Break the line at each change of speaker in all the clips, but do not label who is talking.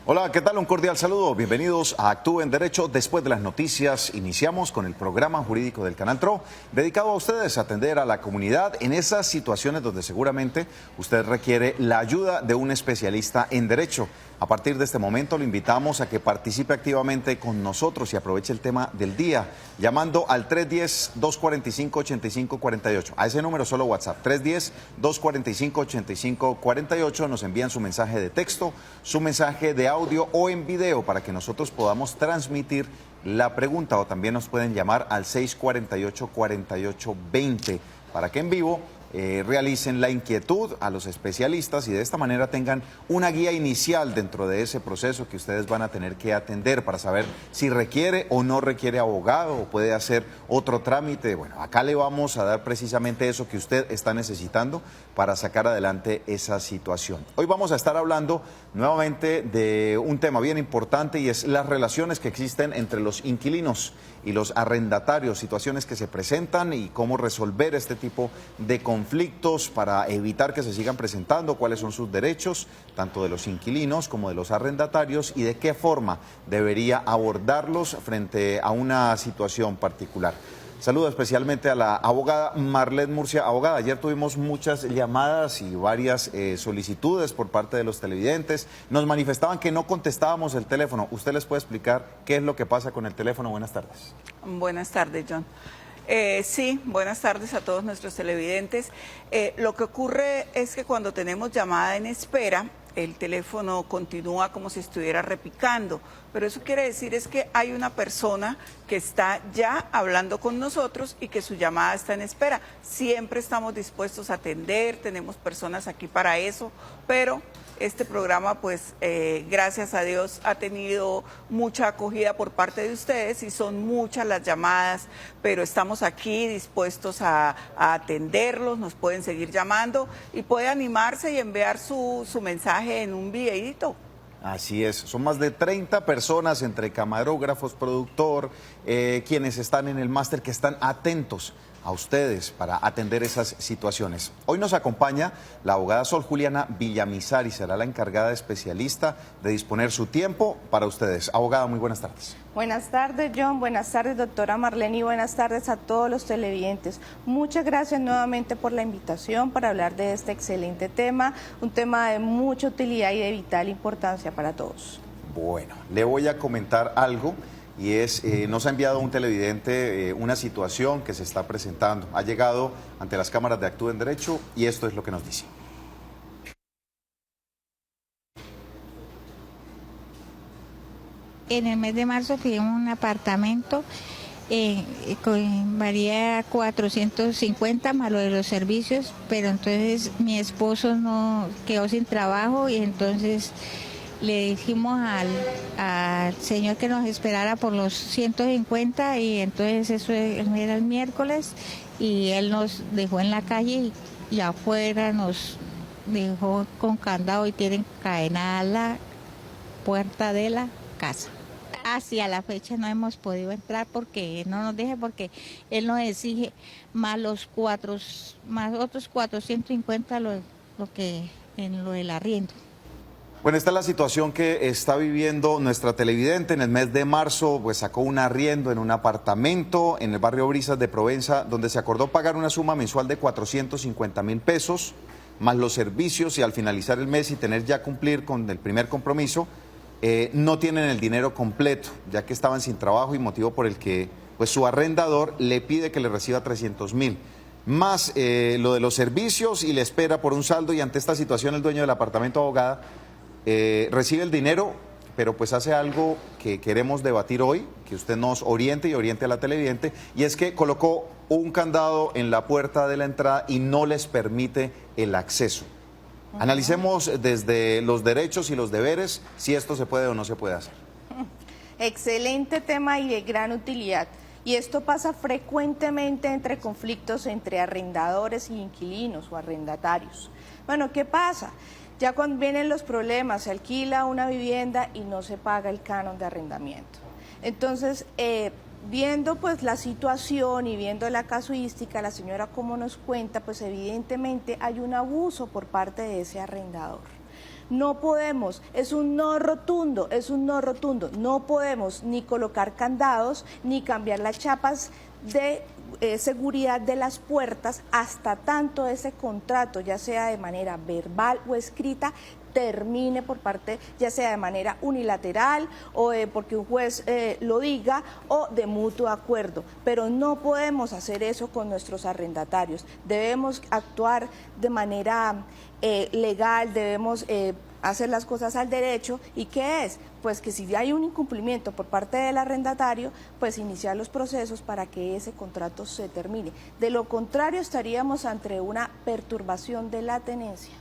Hola, ¿qué tal? Un cordial saludo. Bienvenidos a Actúe en Derecho. Después de las noticias, iniciamos con el programa jurídico del Canal TRO, dedicado a ustedes a atender a la comunidad en esas situaciones donde seguramente usted requiere la ayuda de un especialista en derecho. A partir de este momento, lo invitamos a que participe activamente con nosotros y aproveche el tema del día, llamando al 310-245-8548. A ese número solo WhatsApp, 310-245-8548. Nos envían su mensaje de texto, su mensaje de audio o en video para que nosotros podamos transmitir la pregunta, o también nos pueden llamar al 648-4820 para que en vivo realicen la inquietud a los especialistas y de esta manera tengan una guía inicial dentro de ese proceso que ustedes van a tener que atender para saber si requiere o no requiere abogado o puede hacer otro trámite. Bueno, acá le vamos a dar precisamente eso que usted está necesitando para sacar adelante esa situación. Hoy vamos a estar hablando nuevamente de un tema bien importante y es las relaciones que existen entre los inquilinos y los arrendatarios, situaciones que se presentan y cómo resolver este tipo de conflictos para evitar que se sigan presentando, cuáles son sus derechos, tanto de los inquilinos como de los arrendatarios, y de qué forma debería abordarlos frente a una situación particular. Saludo especialmente a la abogada Marlet Murcia. Abogada, ayer tuvimos muchas llamadas y varias solicitudes por parte de los televidentes. Nos manifestaban que no contestábamos el teléfono. ¿Usted les puede explicar qué es lo que pasa con el teléfono? Buenas tardes.
Buenas tardes, John. Sí, buenas tardes a todos nuestros televidentes. Lo que ocurre es que cuando tenemos llamada en espera, el teléfono continúa como si estuviera repicando, pero eso quiere decir es que hay una persona que está ya hablando con nosotros y que su llamada está en espera. Siempre estamos dispuestos a atender, tenemos personas aquí para eso, pero este programa, pues, gracias a Dios, ha tenido mucha acogida por parte de ustedes y son muchas las llamadas, pero estamos aquí dispuestos a atenderlos, nos pueden seguir llamando y puede animarse y enviar su mensaje en un videíto.
Así es, son más de 30 personas entre camarógrafos, productor, quienes están en el máster que están atentos a ustedes para atender esas situaciones. Hoy nos acompaña la abogada Sol Juliana Villamizar y será la encargada especialista de disponer su tiempo para ustedes. Abogada, muy buenas tardes.
Buenas tardes, John. Buenas tardes, doctora Marlene, y buenas tardes a todos los televidentes. Muchas gracias nuevamente por la invitación para hablar de este excelente tema, un tema de mucha utilidad y de vital importancia para todos.
Bueno, le voy a comentar algo. Y es, nos ha enviado un televidente una situación que se está presentando. Ha llegado ante las cámaras de Actúe en Derecho y esto es lo que nos dice.
En el mes de marzo fijamos un apartamento, varía 450 más lo de los servicios, pero entonces mi esposo no quedó sin trabajo y entonces le dijimos al señor que nos esperara por los 150 y entonces eso era el miércoles y él nos dejó en la calle y afuera nos dejó con candado y tienen cadenada la puerta de la casa. Hacia la fecha no hemos podido entrar porque no nos deja, porque él nos exige más más otros 450 lo que en lo del arriendo.
Bueno, esta es la situación que está viviendo nuestra televidente. En el mes de marzo, pues sacó un arriendo en un apartamento en el barrio Brisas de Provenza, donde se acordó pagar una suma mensual de 450.000 pesos, más los servicios, y al finalizar el mes y tener ya cumplir con el primer compromiso, no tienen el dinero completo, ya que estaban sin trabajo y motivo por el que pues su arrendador le pide que le reciba 300.000. Más lo de los servicios y le espera por un saldo, y ante esta situación el dueño del apartamento, abogada, recibe el dinero, pero pues hace algo que queremos debatir hoy, que usted nos oriente y oriente a la televidente, y es que colocó un candado en la puerta de la entrada y no les permite el acceso. Analicemos desde los derechos y los deberes si esto se puede o no se puede hacer.
Excelente tema y de gran utilidad. Y esto pasa frecuentemente entre conflictos entre arrendadores y inquilinos o arrendatarios. Bueno, ¿qué pasa? Ya cuando vienen los problemas, se alquila una vivienda y no se paga el canon de arrendamiento. Entonces, viendo pues la situación y viendo la casuística, la señora como nos cuenta, pues evidentemente hay un abuso por parte de ese arrendador. No podemos, es un no rotundo, no podemos ni colocar candados ni cambiar las chapas de seguridad de las puertas hasta tanto ese contrato, ya sea de manera verbal o escrita, termine por parte, ya sea de manera unilateral o porque un juez lo diga o de mutuo acuerdo. Pero no podemos hacer eso con nuestros arrendatarios. Debemos actuar de manera legal, debemos hacer las cosas al derecho. ¿Y qué es? Pues que si hay un incumplimiento por parte del arrendatario, pues iniciar los procesos para que ese contrato se termine. De lo contrario, estaríamos ante una perturbación de la tenencia.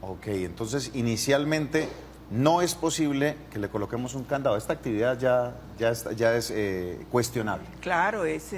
Ok, entonces inicialmente no es posible que le coloquemos un candado. Esta actividad ya es cuestionable.
Claro, es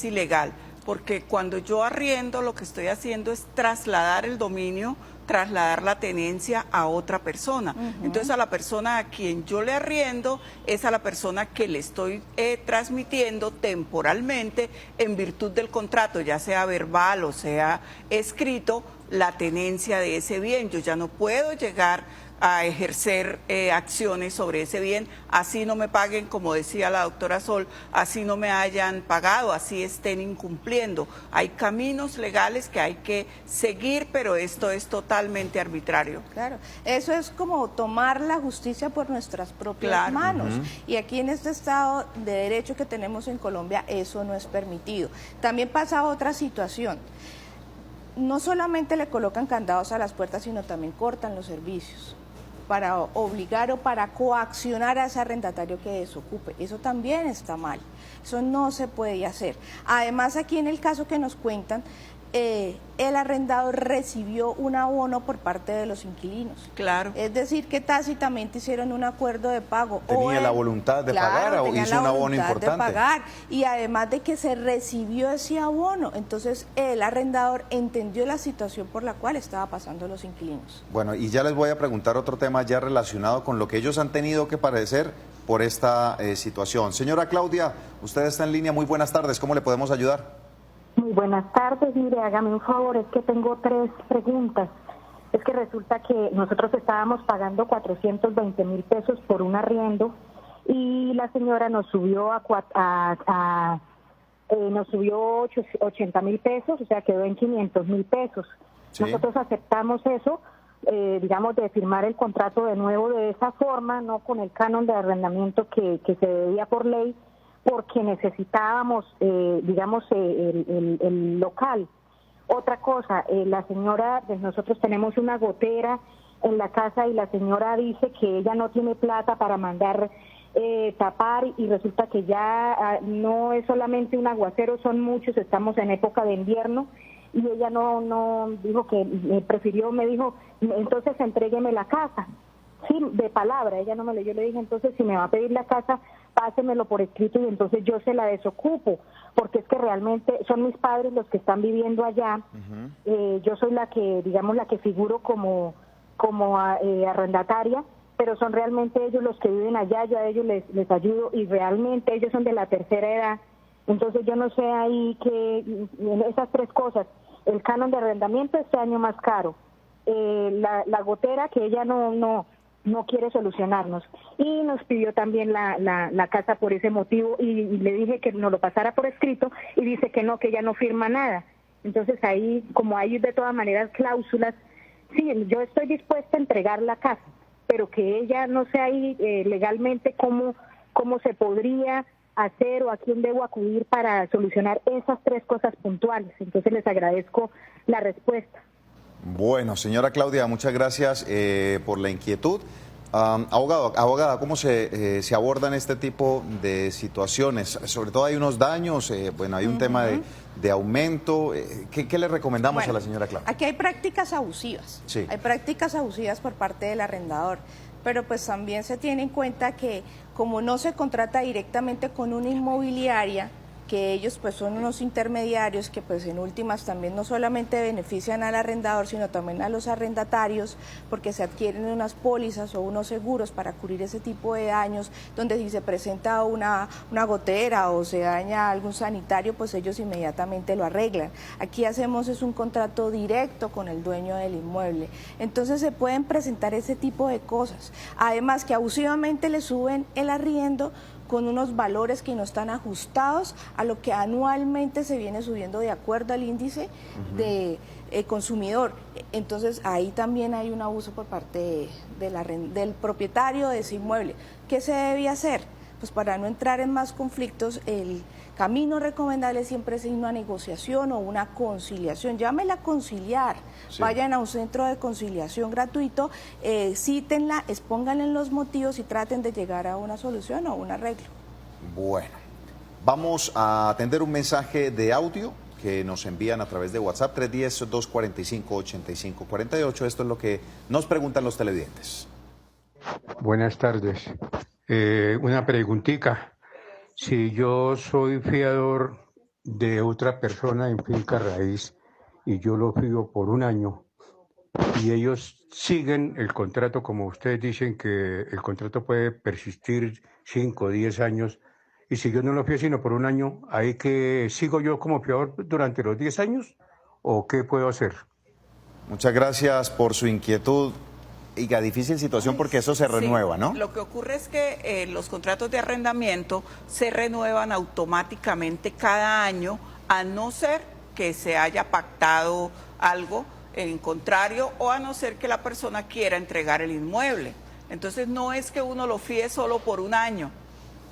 ilegal, porque cuando yo arriendo lo que estoy haciendo es trasladar el dominio, trasladar la tenencia a otra persona. Entonces a la persona a quien yo le arriendo es a la persona que le estoy transmitiendo temporalmente en virtud del contrato, ya sea verbal o sea escrito, la tenencia de ese bien. Yo ya no puedo llegar a ejercer acciones sobre ese bien, así no me paguen, como decía la doctora Sol, así no me hayan pagado, así estén incumpliendo. Hay caminos legales que hay que seguir, pero esto es totalmente arbitrario.
Claro, eso es como tomar la justicia por nuestras propias manos. Y aquí en este Estado de Derecho que tenemos en Colombia, eso no es permitido. También pasa otra situación. No solamente le colocan candados a las puertas, sino también cortan los servicios para obligar o para coaccionar a ese arrendatario que desocupe. Eso también está mal, eso no se puede hacer. Además, aquí en el caso que nos cuentan, el arrendador recibió un abono por parte de los inquilinos.
Claro.
Es decir, que tácitamente hicieron un acuerdo de pago.
¿Tenía la voluntad de pagar o hizo un abono importante?
De pagar, y además de que se recibió ese abono, entonces el arrendador entendió la situación por la cual estaba pasando los inquilinos.
Bueno, y ya les voy a preguntar otro tema ya relacionado con lo que ellos han tenido que padecer por esta situación. Señora Claudia, usted está en línea, muy buenas tardes, ¿cómo le podemos ayudar?
Muy buenas tardes, mire, hágame un favor, es que tengo 3 preguntas. Es que resulta que nosotros estábamos pagando 420.000 pesos por un arriendo y la señora nos subió nos subió 80.000 pesos, o sea, quedó en 500.000 pesos. Sí. Nosotros aceptamos eso, digamos, de firmar el contrato de nuevo de esa forma, no con el canon de arrendamiento que se debía por ley, porque necesitábamos, digamos, el local. Otra cosa, la señora, pues nosotros tenemos una gotera en la casa y la señora dice que ella no tiene plata para mandar tapar y resulta que ya no es solamente un aguacero, son muchos, estamos en época de invierno y ella no dijo que me dijo, entonces entrégueme la casa. Sí, de palabra, ella no me leyó, yo le dije, entonces si me va a pedir la casa, pásemelo por escrito y entonces yo se la desocupo, porque es que realmente son mis padres los que están viviendo allá. Yo soy la que, digamos, la que figuro como arrendataria, pero son realmente ellos los que viven allá, yo a ellos les ayudo y realmente ellos son de la tercera edad. Entonces yo no sé ahí que esas 3 cosas, el canon de arrendamiento este año más caro, la gotera que ella no quiere solucionarnos y nos pidió también la casa por ese motivo y le dije que nos lo pasara por escrito y dice que ella no firma nada. Entonces ahí, como hay de todas maneras cláusulas, sí, yo estoy dispuesta a entregar la casa, pero que ella no sé ahí legalmente cómo se podría hacer o a quién debo acudir para solucionar esas 3 cosas puntuales. Entonces les agradezco la respuesta.
Bueno, señora Claudia, muchas gracias por la inquietud. Abogada, ¿cómo se abordan este tipo de situaciones? Sobre todo hay unos daños, bueno, hay un tema de aumento. ¿Qué le recomendamos a la señora Claudia?
Aquí hay prácticas abusivas,
sí.
Hay prácticas abusivas por parte del arrendador, pero pues también se tiene en cuenta que como no se contrata directamente con una inmobiliaria que ellos pues son unos intermediarios que pues en últimas también no solamente benefician al arrendador, sino también a los arrendatarios, porque se adquieren unas pólizas o unos seguros para cubrir ese tipo de daños, donde si se presenta una gotera o se daña algún sanitario, pues ellos inmediatamente lo arreglan. Aquí hacemos es un contrato directo con el dueño del inmueble. Entonces se pueden presentar ese tipo de cosas. Además que abusivamente le suben el arriendo con unos valores que no están ajustados a lo que anualmente se viene subiendo de acuerdo al índice de consumidor. Entonces ahí también hay un abuso por parte del propietario de ese inmueble. ¿Qué se debe hacer? Pues para no entrar en más conflictos, el camino recomendable siempre es una negociación o una conciliación. Llámela conciliar, sí. Vayan a un centro de conciliación gratuito, cítenla, expónganle los motivos y traten de llegar a una solución o un arreglo.
Bueno, vamos a atender un mensaje de audio que nos envían a través de WhatsApp 310-245-8548. Esto es lo que nos preguntan los televidentes.
Buenas tardes. Una preguntita. Si yo soy fiador de otra persona en finca raíz y yo lo fío por un año y ellos siguen el contrato, como ustedes dicen que el contrato puede persistir 5 o 10 años, y si yo no lo fío sino por un año, ¿ahí que sigo yo como fiador durante los 10 años o qué puedo hacer?
Muchas gracias por su inquietud. Y qué difícil situación porque eso se renueva, ¿no?
Lo que ocurre es que los contratos de arrendamiento se renuevan automáticamente cada año, a no ser que se haya pactado algo en contrario o a no ser que la persona quiera entregar el inmueble. Entonces no es que uno lo fíe solo por un año,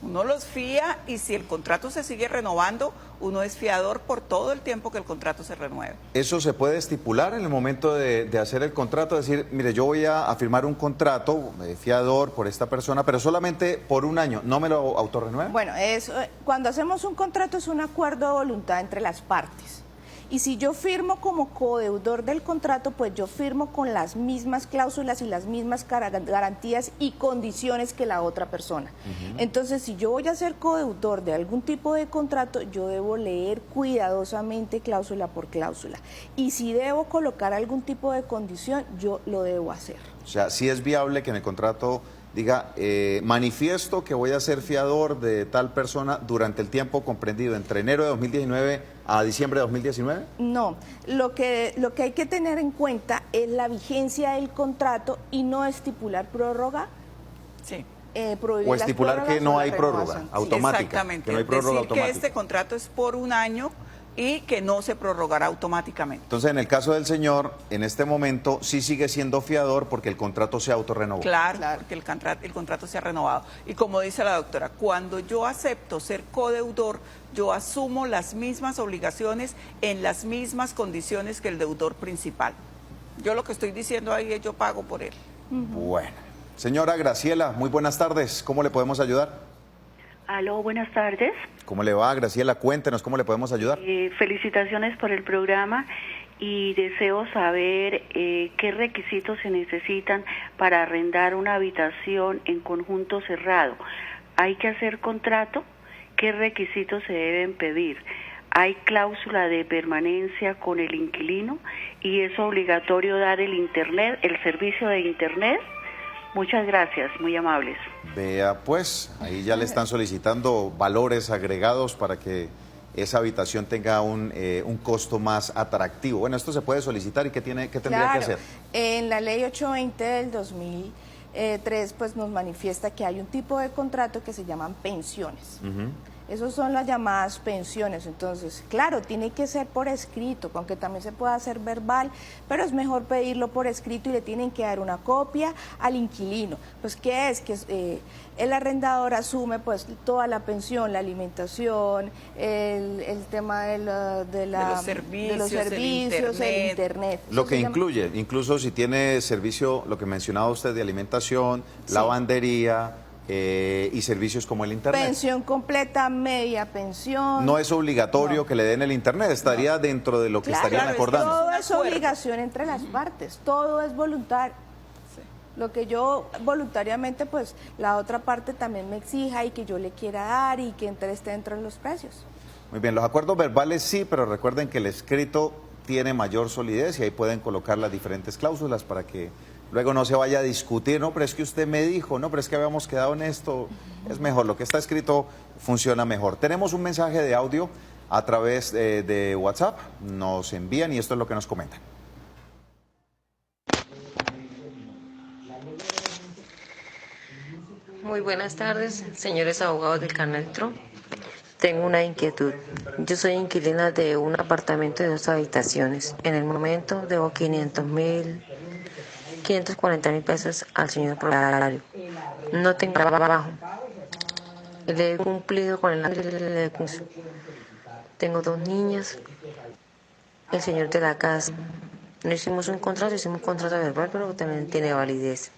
uno los fía y si el contrato se sigue renovando, uno es fiador por todo el tiempo que el contrato se renueve.
¿Eso se puede estipular en el momento de hacer el contrato? Decir, mire, yo voy a firmar un contrato fiador por esta persona, pero solamente por un año, ¿no me lo autorrenueva?
Bueno, cuando hacemos un contrato es un acuerdo de voluntad entre las partes. Y si yo firmo como codeudor del contrato, pues yo firmo con las mismas cláusulas y las mismas garantías y condiciones que la otra persona. Entonces, si yo voy a ser codeudor de algún tipo de contrato, yo debo leer cuidadosamente cláusula por cláusula. Y si debo colocar algún tipo de condición, yo lo debo hacer.
O sea, sí es viable que en el contrato diga, manifiesto que voy a ser fiador de tal persona durante el tiempo comprendido entre enero de 2019 a diciembre de 2019?
No, lo que hay que tener en cuenta es la vigencia del contrato y no estipular prórroga.
Sí.
O estipular que no hay prórroga automática.
Exactamente.
Que no hay prórroga automática.
Que este contrato es por un año y que no se prorrogará automáticamente.
Entonces, en el caso del señor, en este momento sí sigue siendo fiador porque el contrato se autorrenovó.
Claro, porque el contrato se ha renovado. Y como dice la doctora, cuando yo acepto ser codeudor, yo asumo las mismas obligaciones en las mismas condiciones que el deudor principal. Yo lo que estoy diciendo ahí es yo pago por él.
Bueno. Señora Graciela, muy buenas tardes. ¿Cómo le podemos ayudar?
Aló, buenas tardes.
¿Cómo le va, Graciela? Cuéntenos, ¿cómo le podemos ayudar?
Felicitaciones por el programa y deseo saber qué requisitos se necesitan para arrendar una habitación en conjunto cerrado. ¿Hay que hacer contrato? ¿Qué requisitos se deben pedir? ¿Hay cláusula de permanencia con el inquilino? ¿Y es obligatorio dar el internet, el servicio de internet? Muchas gracias, muy amables.
Vea, pues, ahí ya le están solicitando valores agregados para que esa habitación tenga un costo más atractivo. Bueno, esto se puede solicitar y ¿qué tendría que hacer?
En la ley 820 del 2003, pues nos manifiesta que hay un tipo de contrato que se llaman pensiones. Esas son las llamadas pensiones. Entonces, claro, tiene que ser por escrito, aunque también se puede hacer verbal, pero es mejor pedirlo por escrito y le tienen que dar una copia al inquilino. Pues, ¿qué es? Que el arrendador asume pues toda la pensión, la alimentación, el tema de los servicios, el internet.
Lo que incluye, incluso si tiene servicio, lo que mencionaba usted de alimentación, lavandería, y servicios como el internet.
Pensión completa, media pensión.
No es obligatorio que le den el internet, estaría dentro de lo que estarían acordando.
Todo es obligación entre las partes, todo es voluntario. Lo que yo voluntariamente, pues la otra parte también me exija y que yo le quiera dar y que esté dentro de los precios.
Muy bien, los acuerdos verbales sí, pero recuerden que el escrito tiene mayor solidez y ahí pueden colocar las diferentes cláusulas para que luego no se vaya a discutir, no, pero es que usted me dijo, no, pero es que habíamos quedado en esto. Es mejor, lo que está escrito funciona mejor. Tenemos un mensaje de audio a través de WhatsApp, nos envían y esto es lo que nos comentan.
Muy buenas tardes, señores abogados del Canal Tro. Tengo una inquietud. Yo soy inquilina de un apartamento de 2 habitaciones. En el momento debo 540.000 pesos al señor propietario. No tengo trabajo. Le he cumplido con el curso. Tengo 2 niñas. El señor de la casa. No hicimos un contrato, hicimos un contrato verbal, pero también tiene validez.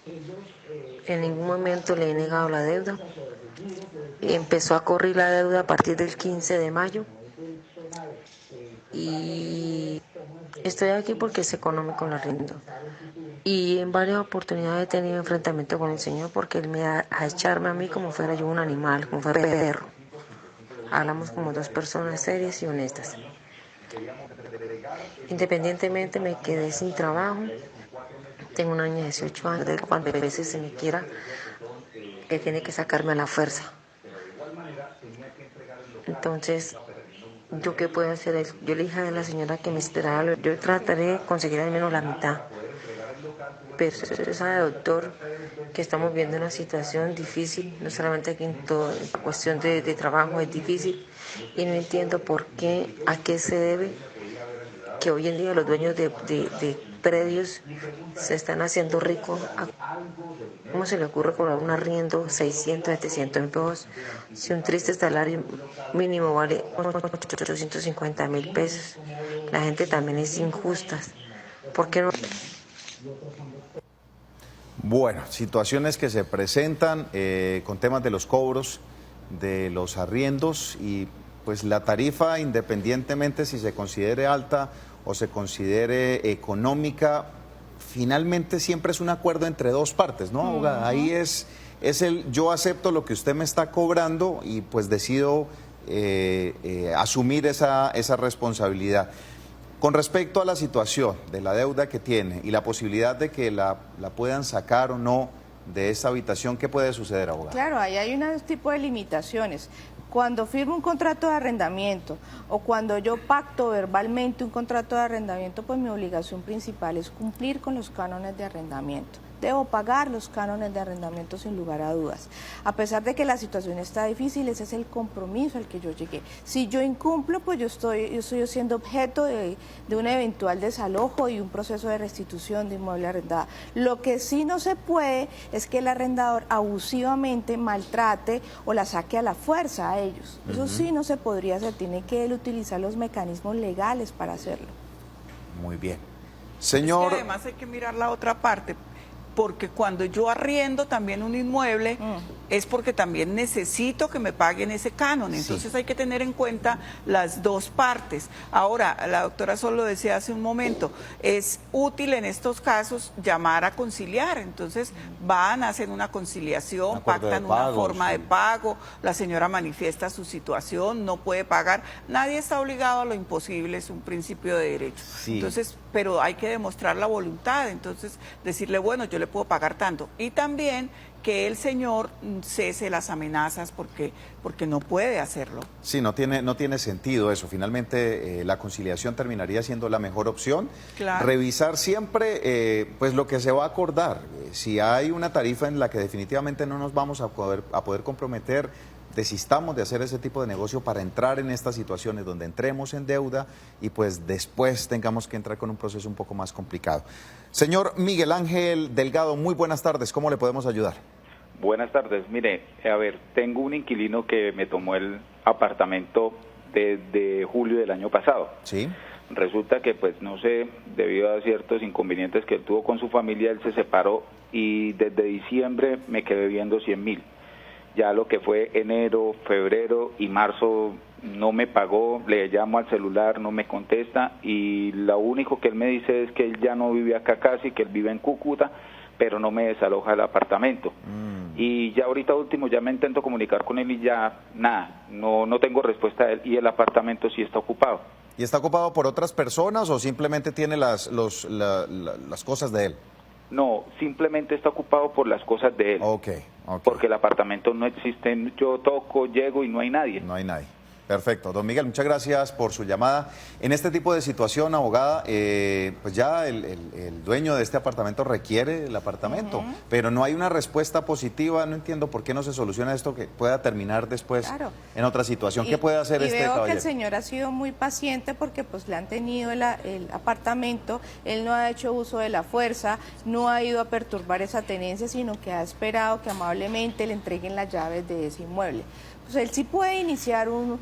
En ningún momento le he negado la deuda. Empezó a correr la deuda a partir del 15 de mayo. Y estoy aquí porque es económico el arriendo. Y en varias oportunidades he tenido enfrentamiento con el señor porque él me da a echarme a mí como fuera yo un animal, como fuera perro. Hablamos como 2 personas serias y honestas. Independientemente me quedé sin trabajo. Tengo una niña de 18 años, de cuantas veces se me quiera, que tiene que sacarme a la fuerza. Entonces, ¿yo qué puedo hacer? Yo le dije a la señora que me esperara, yo trataré de conseguir al menos la mitad. Pero usted sabe, doctor, que estamos viendo una situación difícil, no solamente aquí en toda cuestión de trabajo es difícil, y no entiendo por qué, a qué se debe que hoy en día los dueños de predios se están haciendo ricos. ¿Cómo se le ocurre cobrar un arriendo 600, 700 mil pesos si un triste salario mínimo vale 850.000 pesos? La gente también es injusta. ¿Por qué no?
Bueno, situaciones que se presentan con temas de los cobros, de los arriendos y pues la tarifa, independientemente si se considere alta o se considere económica, finalmente siempre es un acuerdo entre 2 partes, ¿no, abogada? Ahí es el yo acepto lo que usted me está cobrando y pues decido asumir esa responsabilidad. Con respecto a la situación de la deuda que tiene y la posibilidad de que la puedan sacar o no de esta habitación, ¿qué puede suceder, abogada?
Claro, ahí hay un tipo de limitaciones. Cuando firmo un contrato de arrendamiento o cuando yo pacto verbalmente un contrato de arrendamiento, pues mi obligación principal es cumplir con los cánones de arrendamiento. Debo pagar los cánones de arrendamiento sin lugar a dudas. A pesar de que la situación está difícil, ese es el compromiso al que yo llegué. Si yo incumplo, pues yo estoy siendo objeto de un eventual desalojo y un proceso de restitución de inmueble arrendado. Lo que sí no se puede es que el arrendador abusivamente maltrate o la saque a la fuerza a ellos. Eso sí no se podría hacer, tiene que él utilizar los mecanismos legales para hacerlo.
Muy bien. Señor...
Es que además hay que mirar la otra parte, porque cuando yo arriendo también un inmueble es porque también necesito que me paguen ese canon, entonces hay que tener en cuenta las 2 partes. Ahora, la doctora Sol lo decía hace un momento, es útil en estos casos llamar a conciliar, entonces van a hacer una conciliación, pactan una forma de pago, la señora manifiesta su situación, no puede pagar, nadie está obligado a lo imposible, es un principio de derecho. Entonces, pero hay que demostrar la voluntad, entonces decirle, bueno, yo le puedo pagar tanto, y también que el señor cese las amenazas porque no puede hacerlo. Sí,
no tiene sentido eso. Finalmente la conciliación terminaría siendo la mejor opción.
Claro.
Revisar siempre pues lo que se va a acordar. Si hay una tarifa en la que definitivamente no nos vamos a poder comprometer, desistamos de hacer ese tipo de negocio para entrar en estas situaciones donde entremos en deuda y pues después tengamos que entrar con un proceso un poco más complicado. Señor Miguel Ángel Delgado, muy buenas tardes, ¿cómo le podemos ayudar?
Buenas tardes, mire, a ver, tengo un inquilino que me tomó el apartamento desde julio del año pasado.
Sí.
Resulta que pues no sé, debido a ciertos inconvenientes que él tuvo con su familia, él se separó y desde diciembre me quedé viendo 100.000. Ya lo que fue enero, febrero y marzo no me pagó, le llamo al celular, no me contesta y lo único que él me dice es que él ya no vive acá casi, que él vive en Cúcuta, pero no me desaloja el apartamento. Y ya ahorita último, ya me intento comunicar con él y ya nada, no tengo respuesta de él, y el apartamento sí está ocupado.
¿Y está ocupado por otras personas o simplemente tiene las cosas de él?
No, simplemente está ocupado por las cosas de él.
Ok.
Porque el apartamento no existe, yo toco, llego y no hay nadie.
No hay nadie. Perfecto. Don Miguel, muchas gracias por su llamada. En este tipo de situación, abogada, pues ya el dueño de este apartamento requiere el apartamento, pero no hay una respuesta positiva. No entiendo por qué no se soluciona esto que pueda terminar después en otra situación. ¿Qué puede hacer este caballero?
Veo que el señor ha sido muy paciente porque pues le han tenido el apartamento, él no ha hecho uso de la fuerza, no ha ido a perturbar esa tenencia, sino que ha esperado que amablemente le entreguen las llaves de ese inmueble. Pues él sí puede iniciar un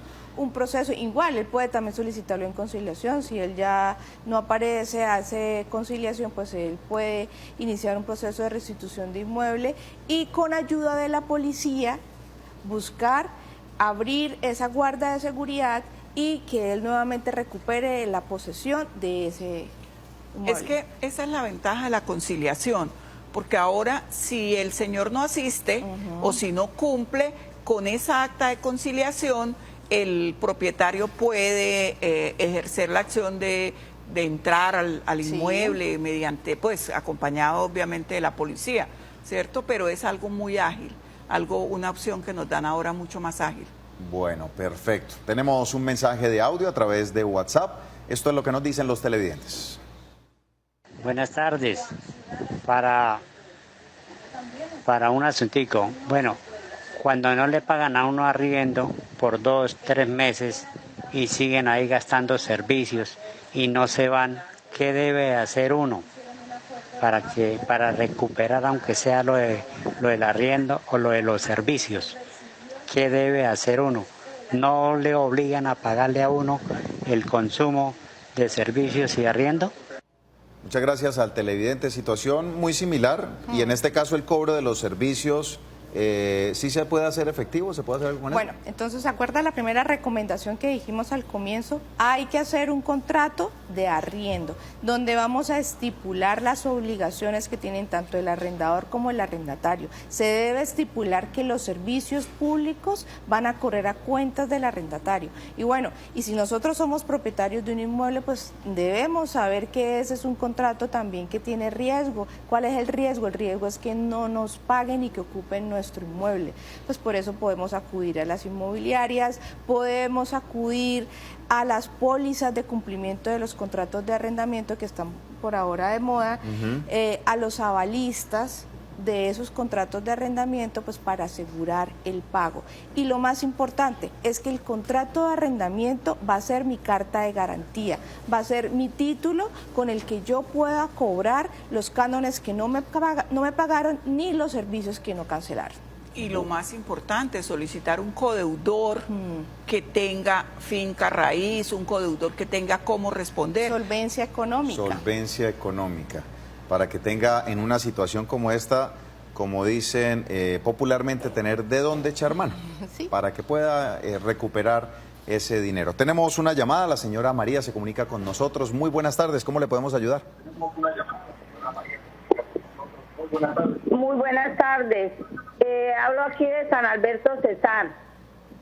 proceso, igual él puede también solicitarlo en conciliación, si él ya no aparece, hace conciliación, pues él puede iniciar un proceso de restitución de inmueble y con ayuda de la policía buscar abrir esa guarda de seguridad y que él nuevamente recupere la posesión de ese inmueble.
Es que esa es la ventaja de la conciliación, porque ahora si el señor no asiste o si no cumple con esa acta de conciliación, el propietario puede ejercer la acción de entrar al inmueble mediante, pues, acompañado obviamente de la policía, ¿cierto? Pero es algo muy ágil, una opción que nos dan ahora mucho más ágil.
Bueno, perfecto. Tenemos un mensaje de audio a través de WhatsApp. Esto es lo que nos dicen los televidentes.
Buenas tardes. Para un asuntico. Bueno, cuando no le pagan a uno arriendo por 2, 3 meses y siguen ahí gastando servicios y no se van, ¿qué debe hacer uno para recuperar, aunque sea lo del arriendo o lo de los servicios? ¿Qué debe hacer uno? ¿No le obligan a pagarle a uno el consumo de servicios y arriendo?
Muchas gracias al televidente. Situación muy similar y en este caso el cobro de los servicios. ¿Sí se puede hacer efectivo? ¿Se puede hacer algo con eso?
Bueno, entonces, ¿se acuerda la primera recomendación que dijimos al comienzo? Hay que hacer un contrato de arriendo, donde vamos a estipular las obligaciones que tienen tanto el arrendador como el arrendatario. Se debe estipular que los servicios públicos van a correr a cuentas del arrendatario. Y bueno, y si nosotros somos propietarios de un inmueble, pues debemos saber que ese es un contrato también que tiene riesgo. ¿Cuál es el riesgo? El riesgo es que no nos paguen y que ocupen nuestro inmueble. Pues por eso podemos acudir a las inmobiliarias, podemos acudir a las pólizas de cumplimiento de los contratos de arrendamiento que están por ahora de moda, a los avalistas de esos contratos de arrendamiento, pues para asegurar el pago. Y lo más importante es que el contrato de arrendamiento va a ser mi carta de garantía, va a ser mi título con el que yo pueda cobrar los cánones que no me pagaron ni los servicios que no cancelaron.
Y lo más importante, solicitar un codeudor que tenga finca raíz, un codeudor que tenga cómo responder.
Solvencia económica.
Solvencia económica. Para que tenga en una situación como esta, como dicen popularmente, tener de dónde echar mano, para que pueda recuperar ese dinero. Tenemos una llamada, la señora María se comunica con nosotros. Muy buenas tardes, ¿cómo le podemos ayudar?
Muy buenas tardes. Hablo aquí de San Alberto Cesar.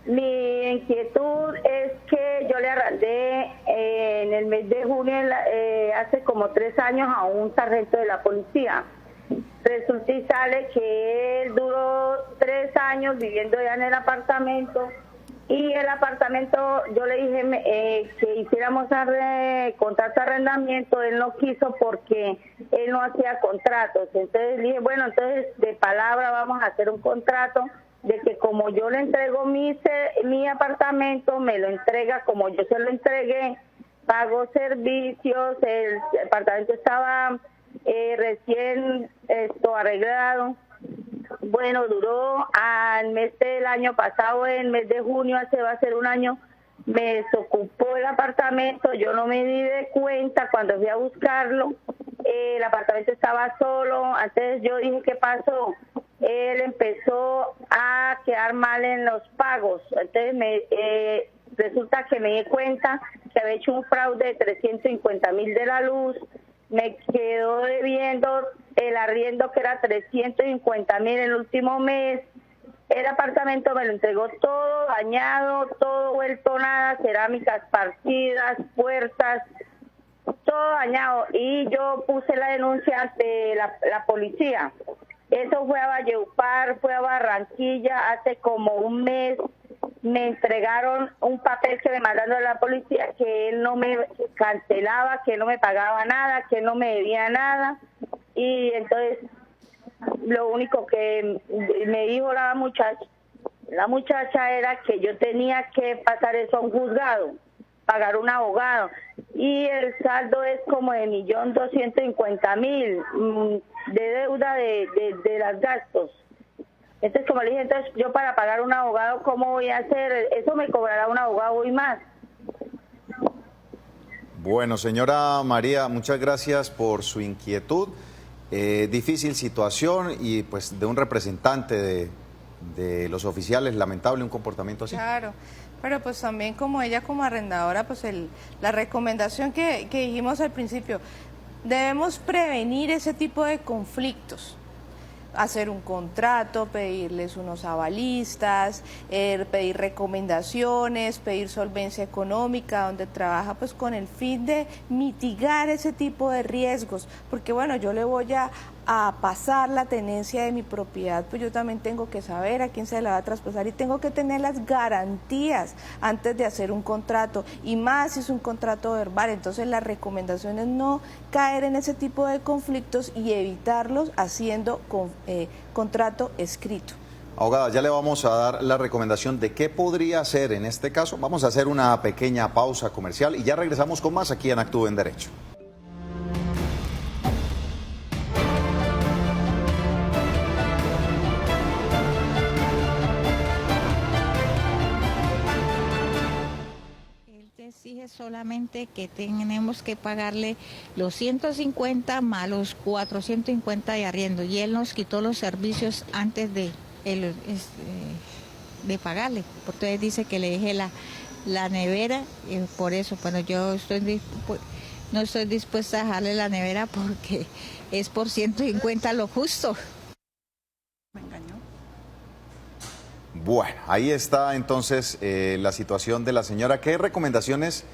Mi inquietud es que yo le arrendé en el mes de junio, hace como 3 años, a un sargento de la policía. Resulta y sale que él duró 3 años viviendo ya en el apartamento, y el apartamento, yo le dije que hiciéramos contrato de arrendamiento. Él no quiso porque él no hacía contratos. Entonces le dije, bueno, entonces de palabra vamos a hacer un contrato de que como yo le entrego mi apartamento, me lo entrega como yo se lo entregué, pago servicios, el apartamento estaba recién arreglado. Bueno, duró al mes del año pasado, el mes de junio, va a ser un año, me desocupó el apartamento, yo no me di de cuenta cuando fui a buscarlo, el apartamento estaba solo. Entonces yo dije, ¿qué pasó? Él empezó a quedar mal en los pagos, entonces resulta que me di cuenta que había hecho un fraude de 350,000 de la luz, me quedó debiendo el arriendo que era 350.000 el último mes. El apartamento me lo entregó todo dañado, todo vuelto nada, cerámicas partidas, puertas, todo dañado. Y yo puse la denuncia ante la policía. Eso fue a Valledupar, fue a Barranquilla, hace como un mes me entregaron un papel que me mandaron a la policía, que él no me cancelaba, que no me pagaba nada, que no me debía nada. Y entonces lo único que me dijo la muchacha era que yo tenía que pasar eso a un juzgado, pagar un abogado, y el saldo es como de 1.250.000 de deuda de los gastos. Entonces, como le dije, entonces yo para pagar un abogado, ¿cómo voy a hacer? Eso me cobrará un abogado y más.
Bueno, señora María, muchas gracias por su inquietud. Difícil situación y pues de un representante de los oficiales, lamentable un comportamiento así.
Claro, pero pues también como ella como arrendadora, pues la recomendación que dijimos al principio, debemos prevenir ese tipo de conflictos. Hacer un contrato, pedirles unos avalistas, pedir recomendaciones, pedir solvencia económica, donde trabaja pues con el fin de mitigar ese tipo de riesgos, porque bueno, yo le voy a pasar la tenencia de mi propiedad, pues yo también tengo que saber a quién se la va a traspasar y tengo que tener las garantías antes de hacer un contrato, y más si es un contrato verbal. Entonces la recomendación es no caer en ese tipo de conflictos y evitarlos haciendo contrato escrito.
Abogada, ya le vamos a dar la recomendación de qué podría hacer en este caso. Vamos a hacer una pequeña pausa comercial y ya regresamos con más aquí en Actúe en Derecho.
Exige solamente que tenemos que pagarle los 150 más los 450 de arriendo, y él nos quitó los servicios antes de pagarle, porque él dice que le deje la nevera, y por eso, bueno, yo no estoy dispuesta a dejarle la nevera porque es por 150 lo justo.
Me engañó.
Bueno, ahí está entonces la situación de la señora. ¿Qué recomendaciones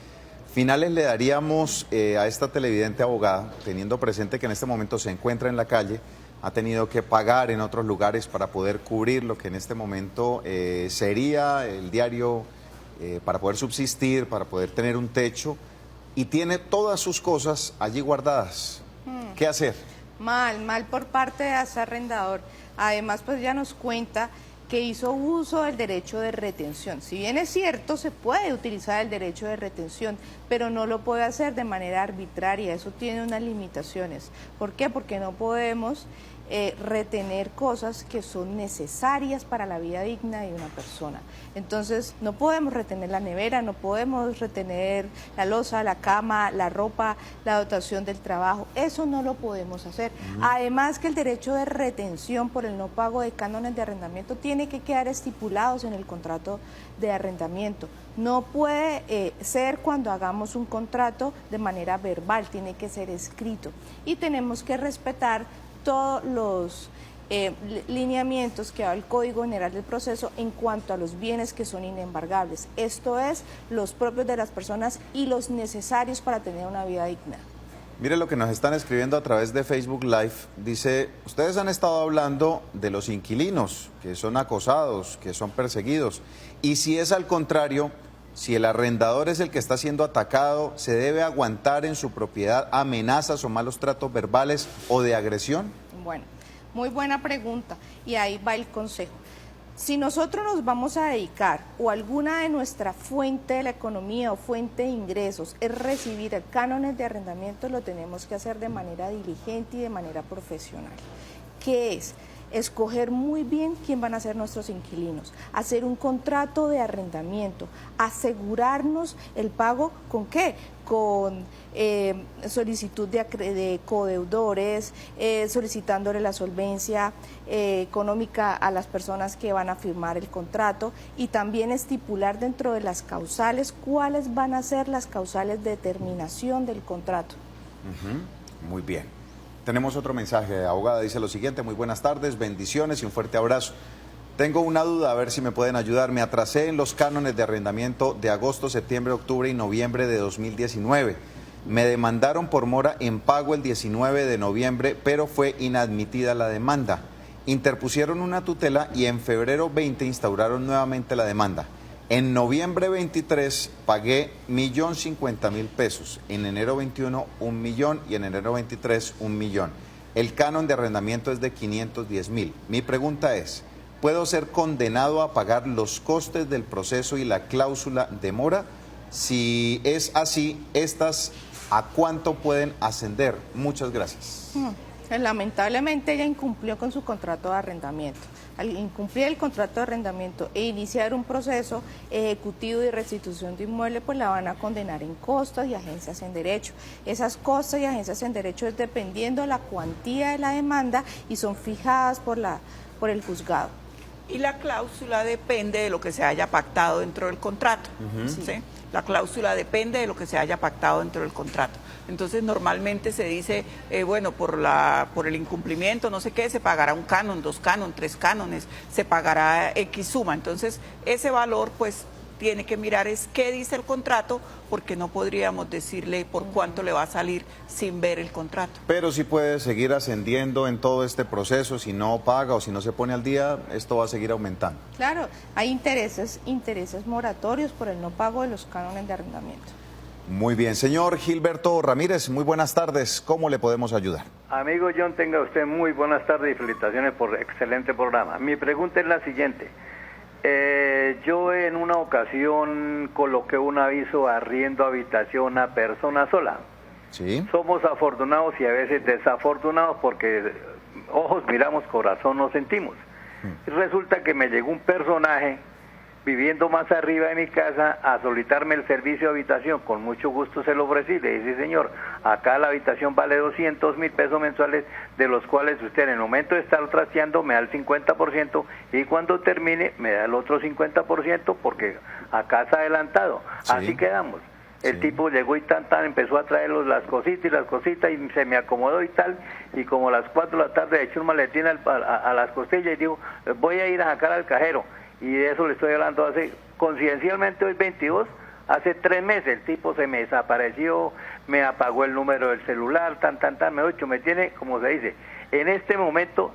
finales le daríamos a esta televidente abogada, teniendo presente que en este momento se encuentra en la calle, ha tenido que pagar en otros lugares para poder cubrir lo que en este momento sería el diario para poder subsistir, para poder tener un techo, y tiene todas sus cosas allí guardadas? ¿Qué hacer?
Mal por parte de ese arrendador. Además, pues ya nos cuenta que hizo uso del derecho de retención. Si bien es cierto, se puede utilizar el derecho de retención, pero no lo puede hacer de manera arbitraria. Eso tiene unas limitaciones. ¿Por qué? Porque no podemos retener cosas que son necesarias para la vida digna de una persona. Entonces, no podemos retener la nevera, no podemos retener la loza, la cama, la ropa, la dotación del trabajo. Eso no lo podemos hacer. Además que el derecho de retención por el no pago de cánones de arrendamiento tiene que quedar estipulados en el contrato de arrendamiento. No puede ser cuando hagamos un contrato de manera verbal, tiene que ser escrito. Y tenemos que respetar todos los lineamientos que da el Código General del Proceso en cuanto a los bienes que son inembargables. Esto es, los propios de las personas y los necesarios para tener una vida digna.
Mire lo que nos están escribiendo a través de Facebook Live. Dice, ustedes han estado hablando de los inquilinos, que son acosados, que son perseguidos. Y si es al contrario, si el arrendador es el que está siendo atacado, ¿se debe aguantar en su propiedad amenazas o malos tratos verbales o de agresión?
Bueno, muy buena pregunta, y ahí va el consejo. Si nosotros nos vamos a dedicar, o alguna de nuestra fuente de la economía o fuente de ingresos es recibir cánones de arrendamiento, lo tenemos que hacer de manera diligente y de manera profesional. ¿Qué es? Escoger muy bien quién van a ser nuestros inquilinos, hacer un contrato de arrendamiento, asegurarnos el pago ¿con qué? Con solicitud de codeudores, solicitándole la solvencia económica a las personas que van a firmar el contrato, y también estipular dentro de las causales cuáles van a ser las causales de terminación del contrato.
Muy bien. Tenemos otro mensaje. Abogada dice lo siguiente: muy buenas tardes, bendiciones y un fuerte abrazo. Tengo una duda, a ver si me pueden ayudar. Me atrasé en los cánones de arrendamiento de agosto, septiembre, octubre y noviembre de 2019. Me demandaron por mora en pago el 19 de noviembre, pero fue inadmitida la demanda. Interpusieron una tutela y en febrero 20 instauraron nuevamente la demanda. En noviembre 23 pagué 1.050.000 pesos, en enero 21 1 millón y en enero 23 1 millón. El canon de arrendamiento es de 510.000. Mi pregunta es, ¿puedo ser condenado a pagar los costes del proceso y la cláusula de mora? Si es así, ¿estas a cuánto pueden ascender? Muchas gracias.
Lamentablemente ella incumplió con su contrato de arrendamiento. Al incumplir el contrato de arrendamiento e iniciar un proceso ejecutivo de restitución de inmueble, pues la van a condenar en costas y agencias en derecho. Esas costas y agencias en derecho es dependiendo de la cuantía de la demanda y son fijadas por el juzgado.
Y la cláusula depende de lo que se haya pactado dentro del contrato. ¿Sí? La cláusula depende de lo que se haya pactado dentro del contrato. Entonces normalmente se dice, bueno, por el incumplimiento, no sé qué, se pagará un canon, 2 cánones, 3 cánones, se pagará X suma. Entonces ese valor pues tiene que mirar es qué dice el contrato, porque no podríamos decirle por cuánto le va a salir sin ver el contrato.
Pero si puede seguir ascendiendo en todo este proceso, si no paga o si no se pone al día, esto va a seguir aumentando.
Claro, hay intereses moratorios por el no pago de los cánones de arrendamiento.
Muy bien, señor Gilberto Ramírez, muy buenas tardes, ¿cómo le podemos ayudar?
Amigo John, tenga usted muy buenas tardes y felicitaciones por excelente programa. Mi pregunta es la siguiente. Yo en una ocasión coloqué un aviso arriendo habitación a persona sola.
Sí.
Somos afortunados y a veces desafortunados porque ojos miramos, corazón nos sentimos. Y resulta que me llegó un personaje viviendo más arriba de mi casa a solicitarme el servicio de habitación. Con mucho gusto se lo ofrecí. Le dije, señor, acá la habitación vale 200.000 pesos mensuales, de los cuales usted en el momento de estar trasteando me da el 50% y cuando termine me da el otro 50% porque acá está adelantado. Sí. Así quedamos. El tipo llegó y empezó a traer las cositas y se me acomodó y tal, y como a las 4 de la tarde eché un maletín a las costillas y digo, voy a ir a sacar al cajero. Y de eso le estoy hablando coincidencialmente hoy 22, hace 3 meses el tipo se me desapareció, me apagó el número del celular, me tiene, como se dice, en este momento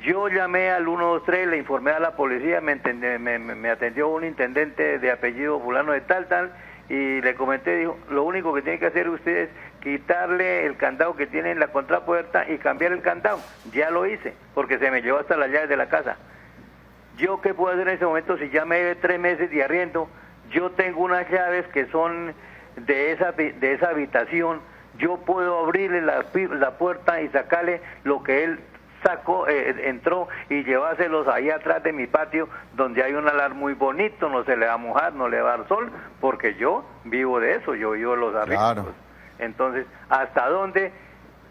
yo llamé al 123, le informé a la policía, me atendió un intendente de apellido fulano de tal, y le comenté, dijo, lo único que tiene que hacer usted es quitarle el candado que tiene en la contrapuerta y cambiar el candado. Ya lo hice, porque se me llevó hasta las llaves de la casa. ¿Yo qué puedo hacer en ese momento si ya me debe 3 meses de arriendo? Yo tengo unas llaves que son de esa habitación. Yo puedo abrirle la puerta y sacarle lo que él sacó, entró y llevárselos ahí atrás de mi patio, donde hay un alar muy bonito, no se le va a mojar, no le va a dar sol, porque yo vivo de eso, yo vivo de los arrendos. Claro. Entonces, ¿hasta dónde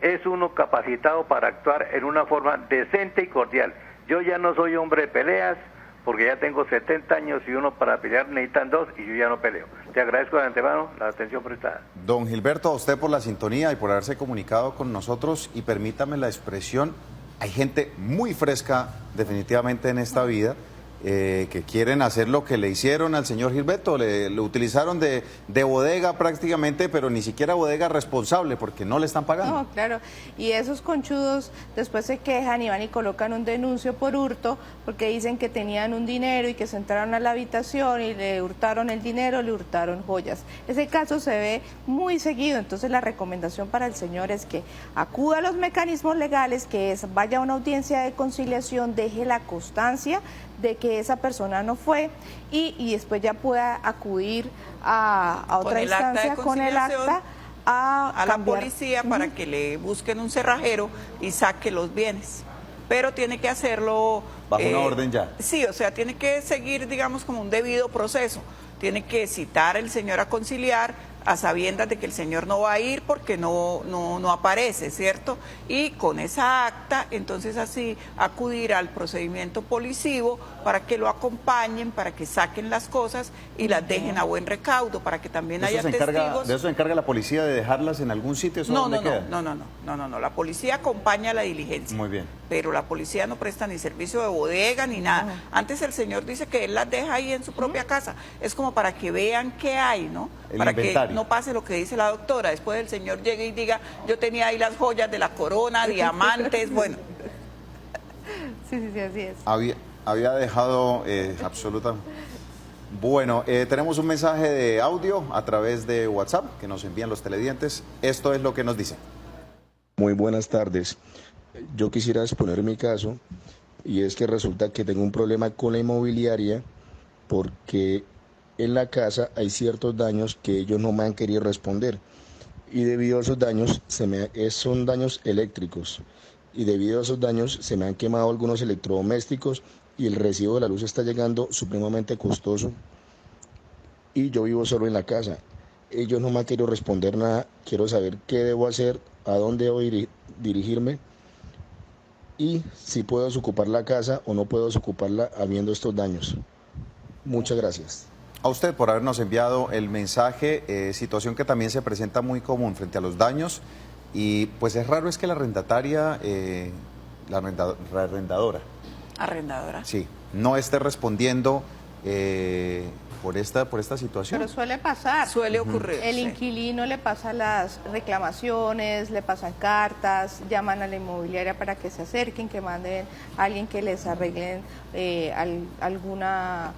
es uno capacitado para actuar en una forma decente y cordial? Yo ya no soy hombre de peleas, porque ya tengo 70 años y uno para pelear necesitan 2 y yo ya no peleo. Te agradezco de antemano la atención prestada.
Don Gilberto, a usted por la sintonía y por haberse comunicado con nosotros, y permítame la expresión, hay gente muy fresca definitivamente en esta vida, que quieren hacer lo que le hicieron al señor Gilberto, le utilizaron de bodega prácticamente, pero ni siquiera bodega responsable porque no le están pagando.
No, claro, y esos conchudos después se quejan y van y colocan un denuncio por hurto porque dicen que tenían un dinero y que se entraron a la habitación y le hurtaron el dinero, le hurtaron joyas. Ese caso se ve muy seguido, entonces la recomendación para el señor es que acuda a los mecanismos legales, que es vaya a una audiencia de conciliación, deje la constancia de que esa persona no fue y después ya pueda acudir a otra instancia con el acta
a la policía para que le busquen un cerrajero y saque los bienes. Pero tiene que hacerlo
bajo una orden ya.
Sí, o sea, tiene que seguir, digamos, como un debido proceso. Tiene que citar el señor a conciliar, a sabiendas de que el señor no va a ir porque no aparece, ¿cierto? Y con esa acta, entonces así acudir al procedimiento policivo para que lo acompañen, para que saquen las cosas y las dejen a buen recaudo, para que también haya testigos.
¿De eso se encarga la policía, de dejarlas en algún sitio? ¿Eso dónde queda?
No, la policía acompaña la diligencia.
Muy bien.
Pero la policía no presta ni servicio de bodega ni nada. Antes el señor dice que él las deja ahí en su propia casa. Es como para que vean qué hay, ¿no? Para
inventario.
Que no pase lo que dice la doctora. Después el señor llegue y diga, yo tenía ahí las joyas de la corona, diamantes, bueno.
Sí, así es.
Había dejado absoluta... Bueno, tenemos un mensaje de audio a través de WhatsApp que nos envían los televidentes. Esto es lo que nos dicen.
Muy buenas tardes. Yo quisiera exponer mi caso y es que resulta que tengo un problema con la inmobiliaria porque en la casa hay ciertos daños que ellos no me han querido responder y debido a esos daños son daños eléctricos y debido a esos daños se me han quemado algunos electrodomésticos y el recibo de la luz está llegando supremamente costoso y yo vivo solo en la casa. Ellos no me han querido responder nada. Quiero saber qué debo hacer, a dónde debo dirigirme y si puedo desocupar la casa o no puedo desocuparla habiendo estos daños. Muchas gracias.
A usted por habernos enviado el mensaje, situación que también se presenta muy común frente a los daños y pues es raro es que la arrendataria, la arrendadora, sí, no esté respondiendo por esta situación.
Pero suele pasar.
Suele ocurrir.
El inquilino le pasa las reclamaciones, le pasan cartas, llaman a la inmobiliaria para que se acerquen, que manden a alguien que les arreglen alguna